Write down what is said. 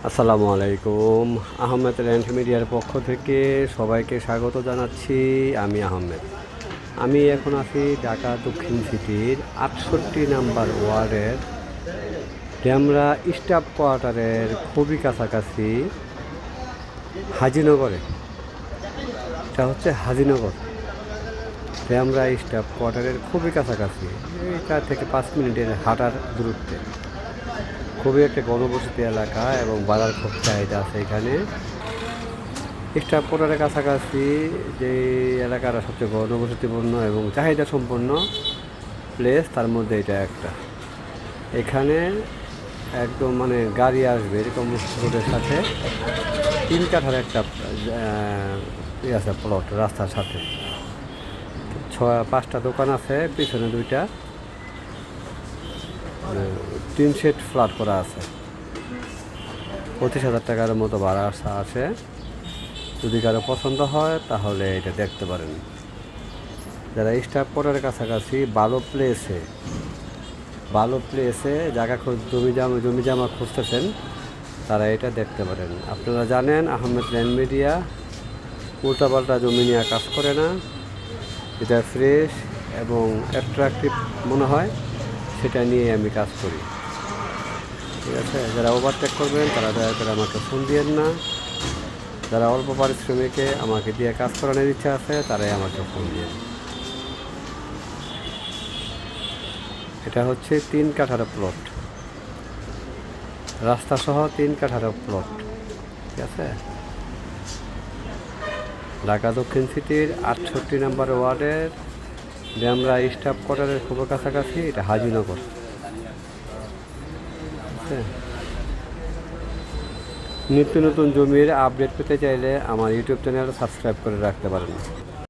আসসালামু আলাইকুম। আহমেদ ল্যান্ড মিডিয়ার পক্ষ থেকে সবাইকে স্বাগত জানাচ্ছি। আমি আহমেদ। আমি এখন আছি ঢাকা দক্ষিণ সিটির 68 নাম্বার ওয়ার্ডের ড্যামরা স্টাফ কোয়ার্টারের খুবই কাছাকাছি হাজিনগরে। এটা হচ্ছে হাজিনগর ড্যামরা স্টাফ কোয়ার্টারের খুবই কাছাকাছি, এই 4 থেকে 5 মিনিটের হাঁটার দূরত্বে। খুবই একটা ঘনবসতি এলাকা এবং বাজার খুব চাহিদা আছে এখানে। স্টাফ কোয়ার্টারের কাছাকাছি যে এলাকাটা সবচেয়ে ঘনবসতিপূর্ণ এবং চাহিদা সম্পন্ন প্লেস, তার মধ্যে এটা একটা। এখানে একদম গাড়ি আসবে এরকম রোডের সাথে 3 কাঠার একটা আছে প্লট, রাস্তার সাথে 5টা দোকান আছে, পিছনে 2টা 3 সেট ফ্ল্যাট করা আছে। 25,000 টাকার মতো ভাড়া আছে। যদি কারো পছন্দ হয় তাহলে এটা দেখতে পারেন। যারা স্টাফ কোয়ার্টারের কাছাকাছি ভালো প্লেসে জায়গা জমি জামা খুঁজতেছেন, তারা এটা দেখতে পারেন। আপনারা জানেন আহমেদ ল্যান্ড মিডিয়া উল্টাপাল্টা জমি নিয়ে কাজ করে না। যেটা ফ্রেশ এবং অ্যাট্রাকটিভ মনে হয় সেটা নিয়ে আমি কাজ করি। ঠিক আছে, যারা ওভারটেক করবেন তারা দয়া করে আমাকে ফোন দিয়েন না। যারা অল্প পারিশ্রমিকে আমাকে দিয়ে কাজ করানোর ইচ্ছা আছে তারাই আমাকে ফোন দিয়েন। এটা হচ্ছে 3 কাঠার প্লট, রাস্তা সহ 3 কাঠার প্লট। ঠিক আছে, ঢাকা দক্ষিণ সিটির 68 নাম্বার ওয়ার্ডের ড্যামরা স্টাফ কোয়ার্টারের খুব কাছাকাছি। এটা হাজিনগর। নিত্য নতুন জমির আপডেট পেতে চাইলে আমার ইউটিউব চ্যানেল সাবস্ক্রাইব করে রাখতে পারেন।